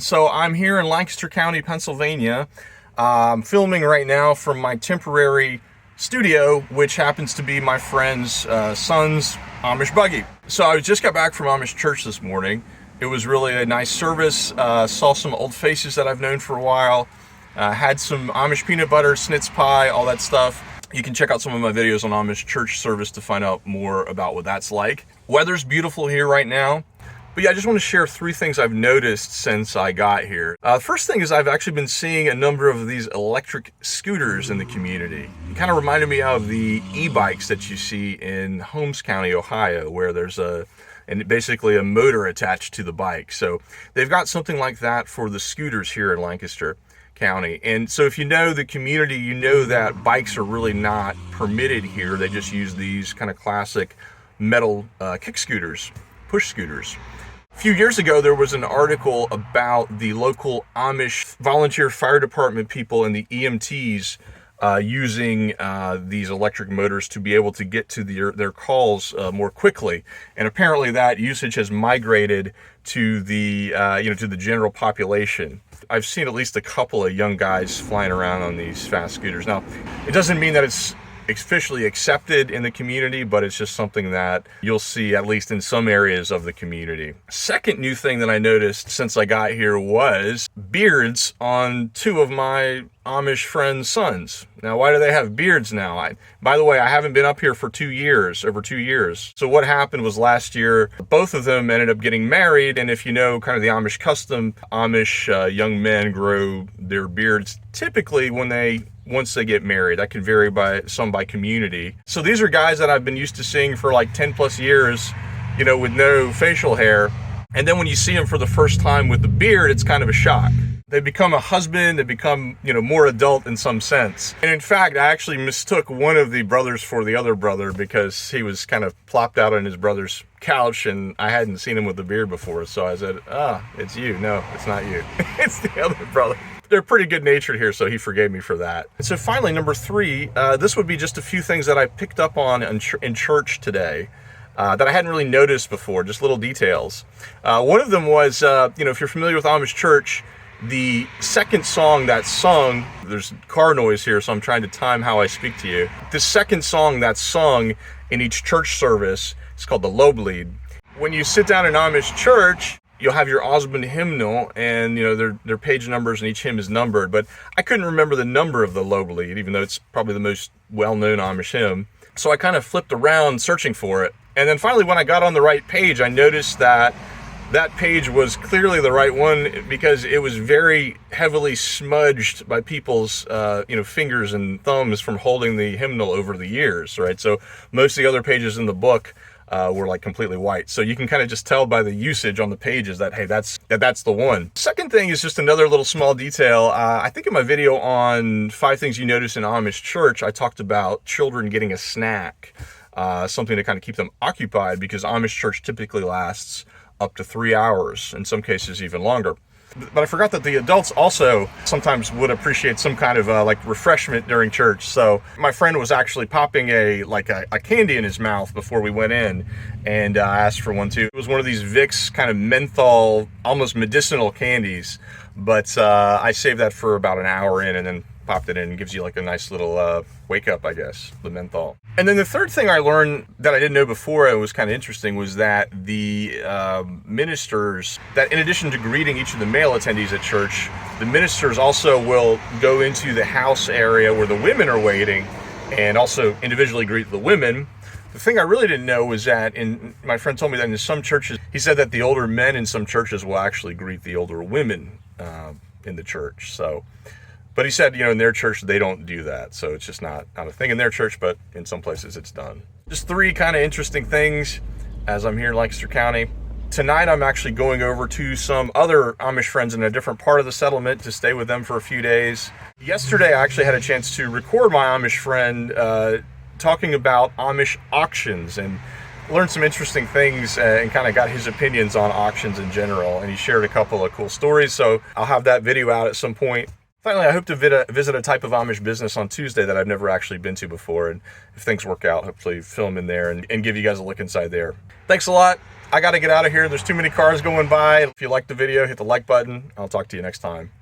So I'm here in Lancaster County, Pennsylvania. I'm filming right now from my temporary studio, which happens to be my friend's son's Amish buggy. So I just got back from Amish church this morning. It was really a nice service. Saw some old faces that I've known for a while. Had some Amish peanut butter, snitz pie, all that stuff. You can check out some of my videos on Amish church service to find out more about what that's like. Weather's beautiful here right now. But yeah, I just want to share three things I've noticed since I got here. First thing is I've actually been seeing a number of these electric scooters in the community. It kind of reminded me of the e-bikes that you see in Holmes County, Ohio, where there's basically a motor attached to the bike. So they've got something like that for the scooters here in Lancaster County. And so if you know the community, you know that bikes are really not permitted here. They just use these kind of classic metal kick scooters, push scooters. A few years ago, there was an article about the local Amish volunteer fire department people and the EMTs using these electric motors to be able to get to their calls more quickly. And apparently that usage has migrated to the to the general population. I've seen at least a couple of young guys flying around on these fast scooters. Now, it doesn't mean that it's officially accepted in the community, but it's just something that you'll see at least in some areas of the community. Second new thing that I noticed since I got here was beards on two of my Amish friends' sons. Now, why do they have beards now? By the way, I haven't been up here for over 2 years. So what happened was last year, both of them ended up getting married. And if you know kind of the Amish custom, Amish young men grow their beards typically once they get married. That can vary by community. So these are guys that I've been used to seeing for like 10 plus years, with no facial hair. And then when you see them for the first time with the beard, it's kind of a shock. They become a husband, they become, more adult in some sense. And in fact, I actually mistook one of the brothers for the other brother because he was kind of plopped out on his brother's couch and I hadn't seen him with a beard before. So I said, it's you. No, it's not you. It's the other brother. They're pretty good natured here, so he forgave me for that. And so finally, number three, this would be just a few things that I picked up on in church today that I hadn't really noticed before, just little details. One of them was, if you're familiar with Amish church, the second song that's sung, there's car noise here, so I'm trying to time how I speak to you. The second song that's sung in each church service is called the Loblied. When you sit down in Amish church, you'll have your Osmond hymnal, and their page numbers, and each hymn is numbered. But I couldn't remember the number of the Loblied, even though it's probably the most well-known Amish hymn. So I kind of flipped around searching for it. And then finally, when I got on the right page, I noticed that page was clearly the right one because it was very heavily smudged by people's, fingers and thumbs from holding the hymnal over the years, right? So most of the other pages in the book were like completely white. So you can kind of just tell by the usage on the pages that, hey, that's the one. Second thing is just another little small detail. I think in my video on 5 things you notice in Amish church, I talked about children getting a snack, something to kind of keep them occupied because Amish church typically lasts up to 3 hours, in some cases even longer. But I forgot that the adults also sometimes would appreciate some kind of refreshment during church. So my friend was actually popping a candy in his mouth before we went in, and I asked for one too. It was one of these Vicks kind of menthol, almost medicinal candies, but I saved that for about an hour in and then popped it in. And gives you like a nice little wake up, I guess, the menthol. And then the third thing I learned that I didn't know before, it was kind of interesting, was that the ministers, that in addition to greeting each of the male attendees at church, the ministers also will go into the house area where the women are waiting and also individually greet the women. The thing I really didn't know was that, my friend told me that in some churches, he said that the older men in some churches will actually greet the older women in the church. But he said, in their church, they don't do that. So it's just not a thing in their church, but in some places it's done. Just 3 kind of interesting things as I'm here in Lancaster County. Tonight, I'm actually going over to some other Amish friends in a different part of the settlement to stay with them for a few days. Yesterday, I actually had a chance to record my Amish friend talking about Amish auctions and learned some interesting things and kind of got his opinions on auctions in general. And he shared a couple of cool stories. So I'll have that video out at some point. Finally, I hope to visit a type of Amish business on Tuesday that I've never actually been to before, and if things work out, hopefully film in there and give you guys a look inside there. Thanks a lot. I got to get out of here. There's too many cars going by. If you liked the video, hit the like button. I'll talk to you next time.